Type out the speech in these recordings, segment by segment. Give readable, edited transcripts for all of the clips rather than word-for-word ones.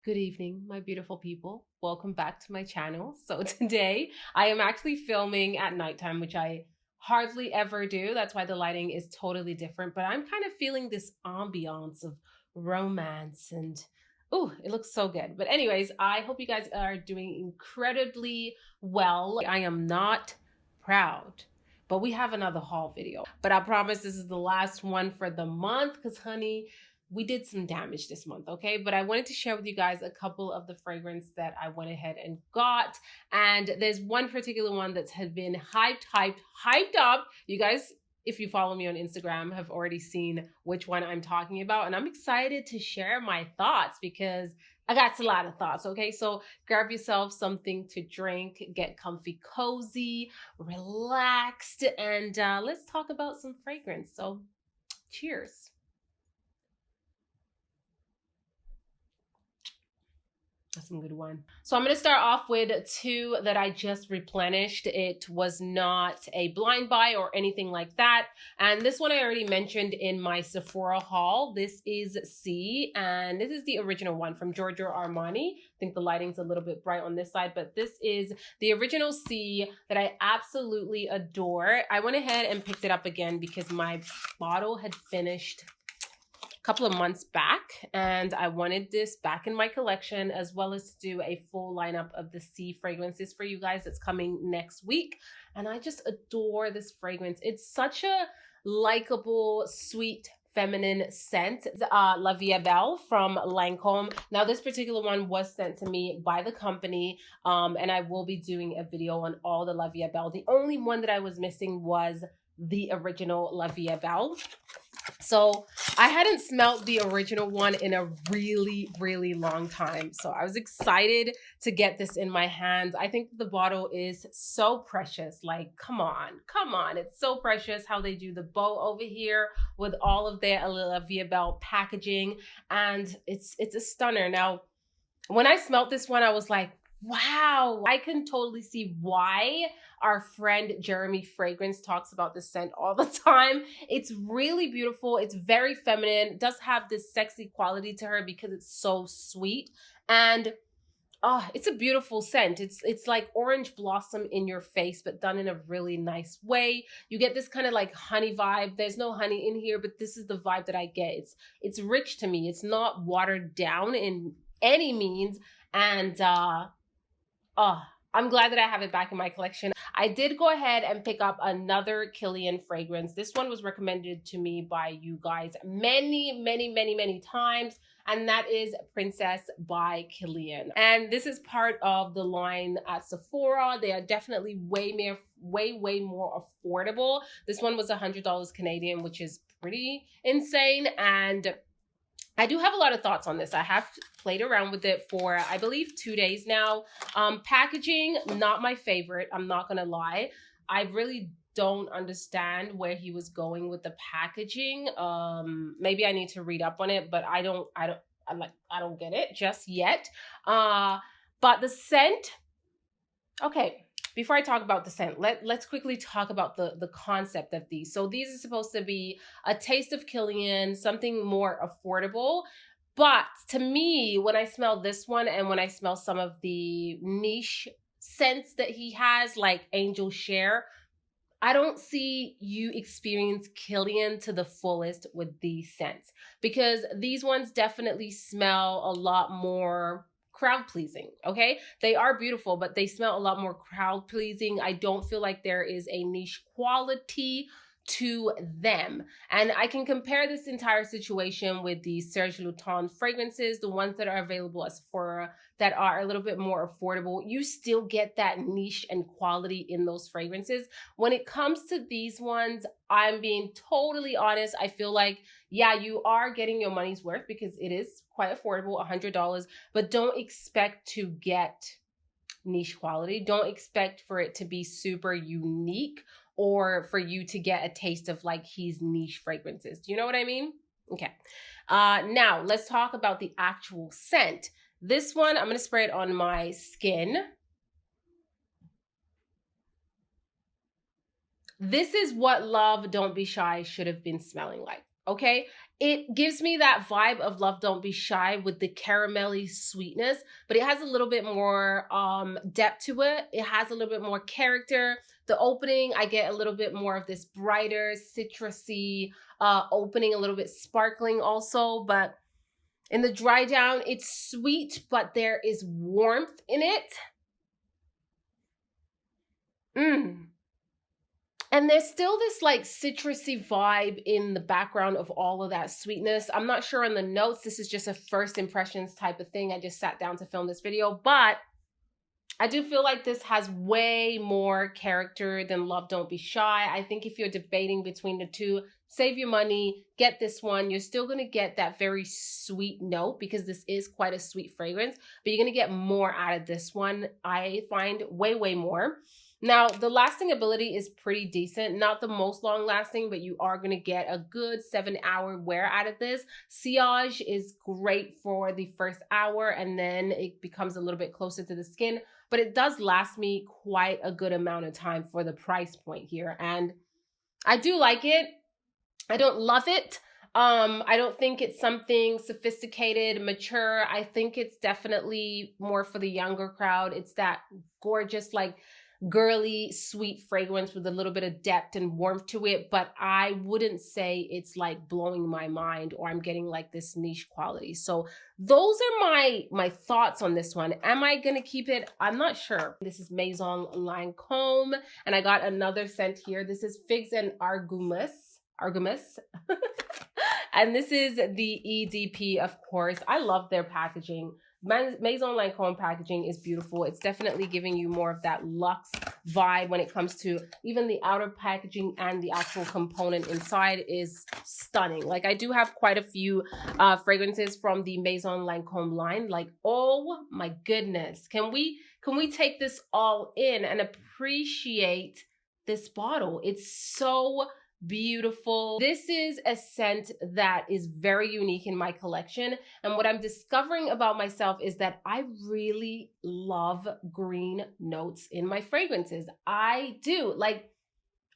Good evening, my beautiful people. Welcome back to my channel. So today I am actually filming at nighttime, which I hardly ever do. That's why the lighting is totally different, but I'm kind of feeling this ambiance of romance and oh, it looks so good. But anyways, I hope you guys are doing incredibly well. I am not proud, but we have another haul video. But I promise this is the last one for the month because honey, we did some damage this month, okay? But I wanted to share with you guys a couple of the fragrance that I went ahead and got. And there's one particular one that has been hyped up. You guys, if you follow me on Instagram, have already seen which one I'm talking about. And I'm excited to share my thoughts because I got a lot of thoughts, okay? So grab yourself something to drink, get comfy, cozy, relaxed, and let's talk about some fragrance. So cheers. That's some good one. So I'm going to start off with two that I just replenished. It was not a blind buy or anything like that. And this one I already mentioned in my Sephora haul. This is C, and this is the original one from Giorgio Armani. I think the lighting's a little bit bright on this side, but this is the original C that I absolutely adore. I went ahead and picked it up again because my bottle had finished couple of months back and I wanted this back in my collection, as well as to do a full lineup of the C fragrances for you guys that's coming next week. And I just adore this fragrance. It's such a likable, sweet, feminine scent. La Vie Belle from Lancome. Now this particular one was sent to me by the company, and I will be doing a video on all the La Vie Belle. The only one that I was missing was the original La Vie Belle. So I hadn't smelled the original one in a really long time. So I was excited to get this in my hands. I think the bottle is so precious. Like, come on. It's so precious how they do the bow over here with all of their La Vie Belle packaging. And it's a stunner. Now, when I smelled this one, I was like, wow, I can totally see why our friend Jeremy Fragrance talks about this scent all the time. It's really beautiful. It's very feminine. It does have this sexy quality to her because it's so sweet. And it's a beautiful scent. It's like orange blossom in your face, but done in a really nice way. You get this kind of like honey vibe. There's no honey in here, but this is the vibe that I get. It's rich to me. It's not watered down in any means. And I'm glad that I have it back in my collection. I did go ahead and pick up another Kilian fragrance. This one was recommended to me by you guys many times, and that is Princess by Kilian. And this is part of the line at Sephora. They are definitely way more affordable. This one was $100 Canadian, which is pretty insane. And I do have a lot of thoughts on this. I have played around with it for, I believe, 2 days now. Packaging, not my favorite. I'm not going to lie. I really don't understand where he was going with the packaging. Maybe I need to read up on it, but I don't get it just yet. But the scent, okay. Before I talk about the scent, let's quickly talk about the concept of these. So these are supposed to be a taste of Kilian, something more affordable. But to me, when I smell this one and when I smell some of the niche scents that he has, like Angel Share, I don't see you experience Kilian to the fullest with these scents, because these ones definitely smell a lot more crowd pleasing. Okay, they are beautiful, but they smell a lot more crowd pleasing. I don't feel like there is a niche quality to them. And I can compare this entire situation with the Serge Lutens fragrances, the ones that are available at Sephora that are a little bit more affordable. You still get that niche and quality in those fragrances. When it comes to these ones, I'm being totally honest. I feel like, yeah, you are getting your money's worth because it is quite affordable, $100, but don't expect to get niche quality. Don't expect for it to be super unique or for you to get a taste of like his niche fragrances. Do you know what I mean? Okay. Now let's talk about the actual scent. This one, I'm going to spray it on my skin. This is what Love Don't Be Shy should have been smelling like. Okay, It gives me that vibe of Love Don't Be Shy with the caramelly sweetness, but it has a little bit more depth to it. It has a little bit more character. The opening, I get a little bit more of this brighter, citrusy opening, a little bit sparkling also, but in the dry down, it's sweet, but there is warmth in it. And there's still this like citrusy vibe in the background of all of that sweetness. I'm not sure on the notes. This is just a first impressions type of thing. I just sat down to film this video, but I do feel like this has way more character than Love Don't Be Shy. I think if you're debating between the two, save your money, get this one. You're still going to get that very sweet note because this is quite a sweet fragrance, but you're going to get more out of this one. I find way more. Now, the lasting ability is pretty decent. Not the most long lasting, but you are going to get a good 7-hour wear out of this. Sillage is great for the first hour, and then it becomes a little bit closer to the skin. But it does last me quite a good amount of time for the price point here. And I do like it. I don't love it. I don't think it's something sophisticated, mature. I think it's definitely more for the younger crowd. It's that gorgeous, like, girly, sweet fragrance with a little bit of depth and warmth to it, but I wouldn't say it's like blowing my mind or I'm getting like this niche quality. So those are my thoughts on this one. Am I gonna keep it? I'm not sure. This is Maison Lancome, and I got another scent here. This is Figs and Argumus. And this is the EDP, of course. I love their packaging. Maison Lancome packaging is beautiful. It's definitely giving you more of that luxe vibe when it comes to even the outer packaging, and the actual component inside is stunning. Like, I do have quite a few fragrances from the Maison Lancome line. Like, oh my goodness. Can we take this all in and appreciate this bottle? It's so beautiful. This is a scent that is very unique in my collection, and what I'm discovering about myself is that I really love green notes in my fragrances. I do. Like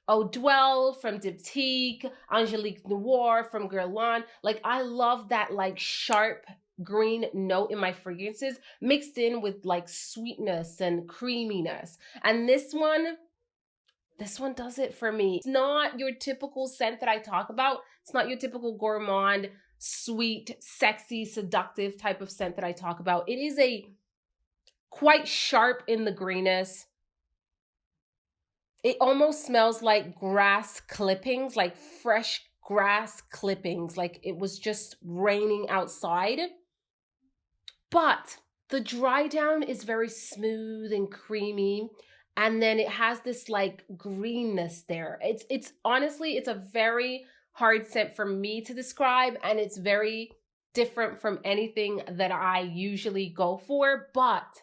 Eau Dwell from Diptyque, Angelique Noir from Guerlain. Like, I love that like sharp green note in my fragrances mixed in with like sweetness and creaminess. And this one does it for me. It's not your typical scent that I talk about. It's not your typical gourmand, sweet, sexy, seductive type of scent that I talk about. It is a quite sharp in the greenness. It almost smells like grass clippings, like fresh grass clippings, like it was just raining outside. But the dry down is very smooth and creamy. And then it has this like greenness there. It's honestly, it's a very hard scent for me to describe, and it's very different from anything that I usually go for, but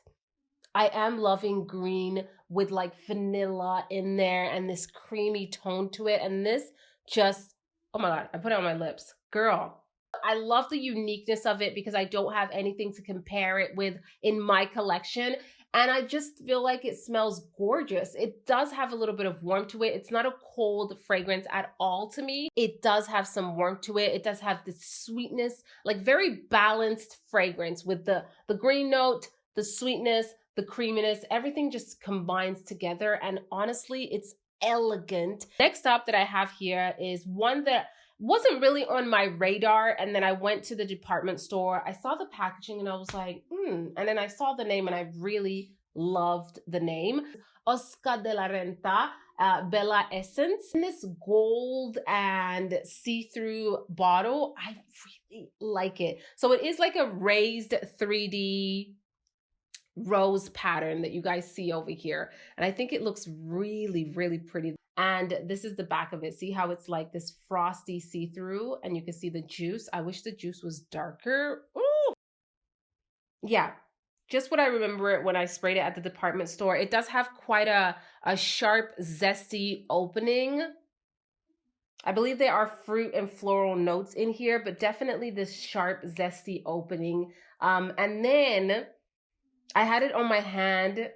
I am loving green with like vanilla in there and this creamy tone to it. And this just, oh my God, I put it on my lips. Girl, I love the uniqueness of it because I don't have anything to compare it with in my collection. And I just feel like it smells gorgeous. It does have a little bit of warmth to it. It's not a cold fragrance at all to me. It does have some warmth to it. It does have this sweetness, like very balanced fragrance with the green note, the sweetness, the creaminess. Everything just combines together. And honestly, it's elegant. Next up that I have here is one that wasn't really on my radar, and then I went to the department store. I saw the packaging and I was like, and then I saw the name and I really loved the name. Oscar de la Renta Bella Essence. In this gold and see-through bottle, I really like it. So it is like a raised 3D rose pattern that you guys see over here. And I think it looks really pretty. And this is the back of it. See how it's like this frosty see-through, and you can see the juice. I wish the juice was darker. Ooh. Yeah, just what I remember it when I sprayed it at the department store. It does have quite a sharp, zesty opening. I believe there are fruit and floral notes in here, but definitely this sharp, zesty opening. And then I had it on my hand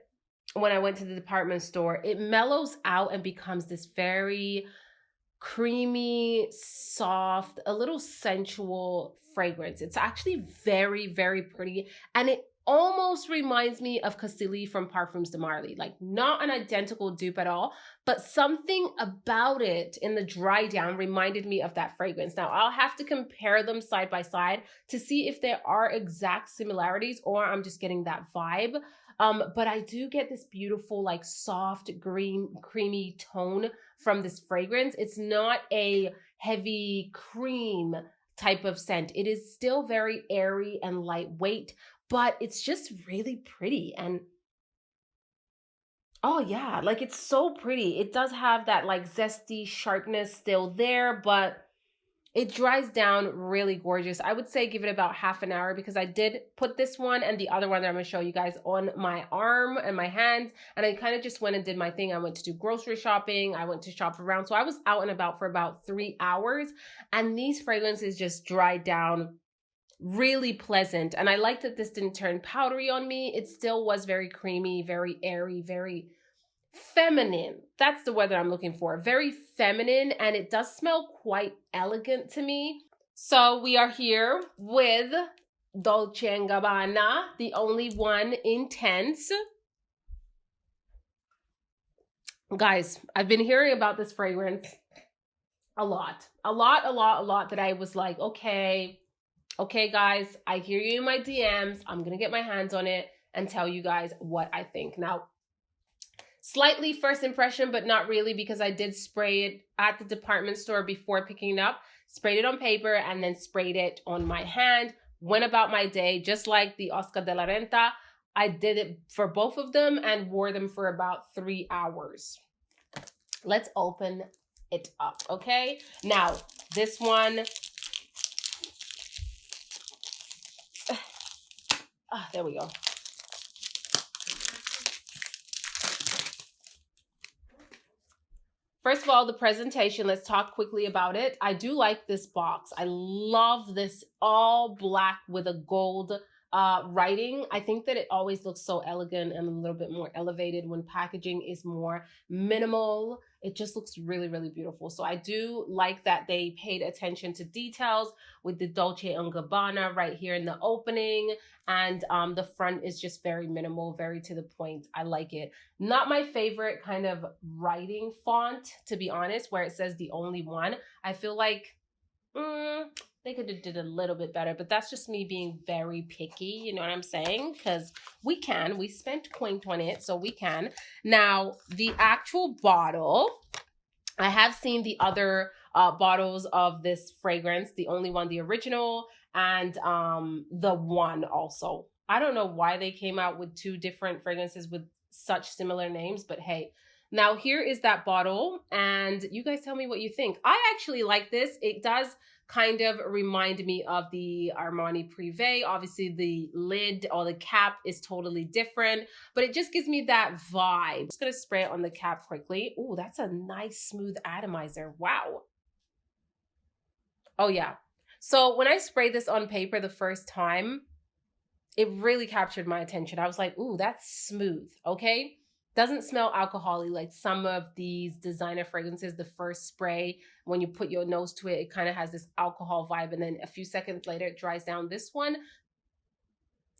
when I went to the department store. It mellows out and becomes this very creamy, soft, a little sensual fragrance. It's actually very, very pretty. And it almost reminds me of Cassili from Parfums de Marly. Like, not an identical dupe at all, but something about it in the dry down reminded me of that fragrance. Now, I'll have to compare them side by side to see if there are exact similarities or I'm just getting that vibe. But I do get this beautiful, like, soft, green, creamy tone from this fragrance. It's not a heavy cream type of scent. It is still very airy and lightweight, but it's just really pretty. And oh yeah, like, it's so pretty. It does have that like zesty sharpness still there, but it dries down really gorgeous. I would say give it about half an hour because I did put this one and the other one that I'm gonna show you guys on my arm and my hands. And I kind of just went and did my thing. I went to do grocery shopping. I went to shop around. So I was out and about for about 3 hours. And these fragrances just dried down really pleasant. And I like that this didn't turn powdery on me. It still was very creamy, very airy, very feminine. That's the word that I'm looking for. Very feminine, and it does smell quite elegant to me. So we are here with Dolce & Gabbana, the only one intense. Guys, I've been hearing about this fragrance a lot that I was like, okay guys, I hear you in my DMs. I'm gonna get my hands on it and tell you guys what I think. Now, slightly first impression, but not really, because I did spray it at the department store before picking it up, sprayed it on paper, and then sprayed it on my hand, went about my day, just like the Oscar de la Renta. I did it for both of them and wore them for about 3 hours. Let's open it up, okay? Now, this one, there we go. First of all, the presentation, let's talk quickly about it. I do like this box. I love this all black with a gold writing. I think that it always looks so elegant and a little bit more elevated when packaging is more minimal. It just looks really, really beautiful. So I do like that they paid attention to details with the Dolce & Gabbana right here in the opening. And the front is just very minimal, very to the point. I like it. Not my favorite kind of writing font, to be honest, where it says the only one. I feel like they could have did a little bit better, but that's just me being very picky, you know what I'm saying? Because we spent coin on it, so we can. Now, the actual bottle, I have seen the other bottles of this fragrance, the only one, the original, and the one also. I don't know why they came out with 2 different fragrances with such similar names, but hey. Now, here is that bottle, and you guys tell me what you think. I actually like this. It does kind of remind me of the Armani Privé. Obviously, the lid or the cap is totally different, but it just gives me that vibe. I'm just gonna spray it on the cap quickly. Oh, that's a nice smooth atomizer. Wow. Oh yeah. So when I sprayed this on paper the first time, it really captured my attention. I was like, ooh, that's smooth, okay? Doesn't smell alcohol-y like some of these designer fragrances. The first spray, when you put your nose to it, it kind of has this alcohol vibe, and then a few seconds later, it dries down. This one,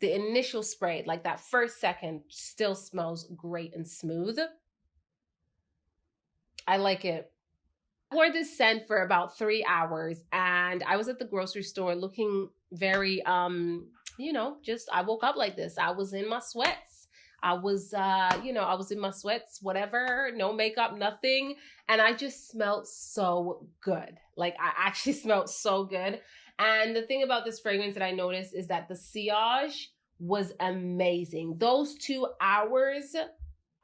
the initial spray, like that first second, still smells great and smooth. I like it. I wore this scent for about 3 hours, and I was at the grocery store looking very, you know, just, I woke up like this. I was in my sweats. I was, you know, I was in my sweats, whatever, no makeup, nothing. And I just smelled so good. Like, I actually smelled so good. And the thing about this fragrance that I noticed is that the sillage was amazing. Those 2 hours,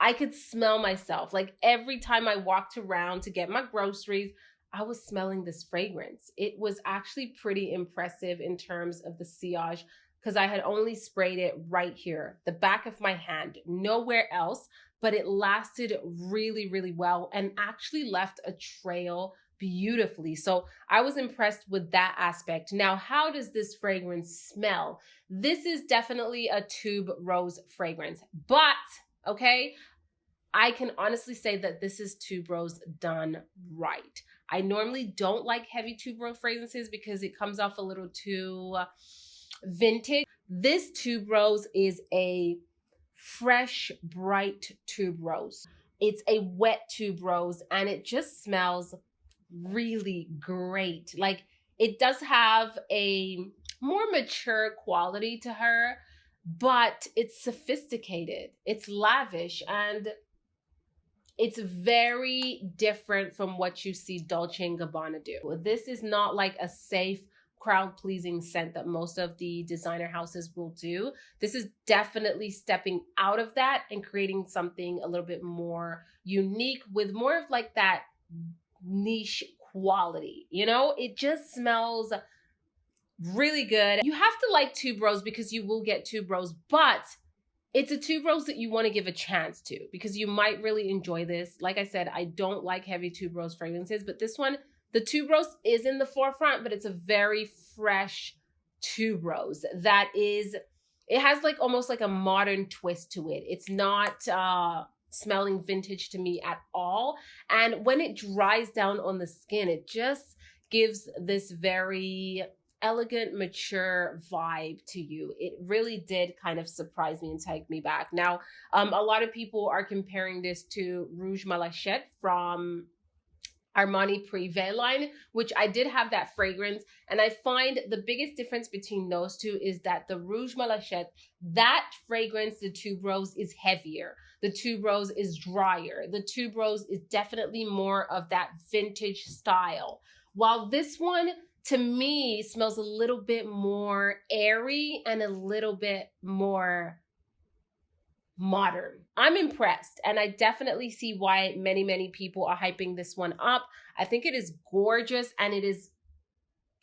I could smell myself. Like, every time I walked around to get my groceries, I was smelling this fragrance. It was actually pretty impressive in terms of the sillage, because I had only sprayed it right here, the back of my hand, nowhere else, but it lasted really, really well and actually left a trail beautifully. So I was impressed with that aspect. Now, how does this fragrance smell? This is definitely a tube rose fragrance, but, okay, I can honestly say that this is tube rose done right. I normally don't like heavy tuberose fragrances because it comes off a little too vintage. This tuberose is a fresh, bright tuberose. It's a wet tuberose and it just smells really great. Like, it does have a more mature quality to her, but it's sophisticated, it's lavish, and it's very different from what you see Dolce & Gabbana do. This is not like a safe, crowd-pleasing scent that most of the designer houses will do. This is definitely stepping out of that and creating something a little bit more unique with more of like that niche quality. You know, it just smells really good. You have to like tuberose because you will get tuberose, but it's a tuberose that you want to give a chance to because you might really enjoy this. Like I said, I don't like heavy tuberose fragrances, but this one, the tuberose is in the forefront, but it's a very fresh tuberose that is, it has like almost like a modern twist to it. It's not smelling vintage to me at all. And when it dries down on the skin, it just gives this very elegant, mature vibe to you. It really did kind of surprise me and take me back. Now, a lot of people are comparing this to Rouge Malachette from Armani Privé line, which I did have that fragrance. And I find the biggest difference between those two is that the Rouge Malachette, that fragrance, the tuberose is heavier. The tuberose is drier. The tuberose is definitely more of that vintage style. While this one, to me, smells a little bit more airy and a little bit more modern. I'm impressed, and I definitely see why many people are hyping this one up. I think it is gorgeous, and it is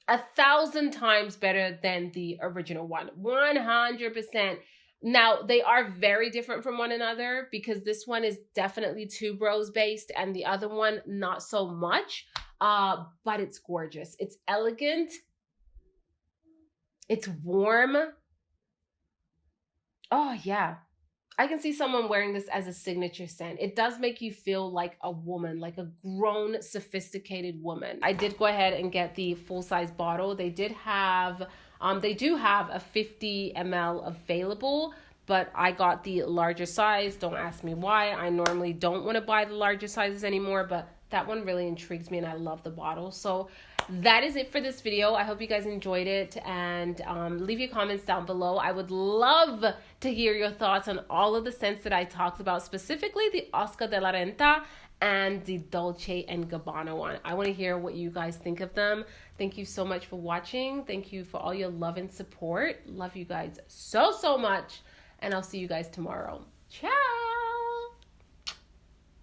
1,000 times better than the original one. 100%. Now, they are very different from one another because this one is definitely tuberose based and the other one not so much. But it's gorgeous. It's elegant. It's warm. Oh, yeah. I can see someone wearing this as a signature scent. It does make you feel like a woman, like a grown, sophisticated woman. I did go ahead and get the full-size bottle. They do have a 50 ml available, but I got the larger size. Don't ask me why. I normally don't want to buy the larger sizes anymore, but that one really intrigues me and I love the bottle. So that is it for this video. I hope you guys enjoyed it, and leave your comments down below. I would love to hear your thoughts on all of the scents that I talked about, specifically the Oscar de la Renta and the Dolce & Gabbana one. I want to hear what you guys think of them. Thank you so much for watching. Thank you for all your love and support. Love you guys so much, and I'll see you guys tomorrow. Ciao!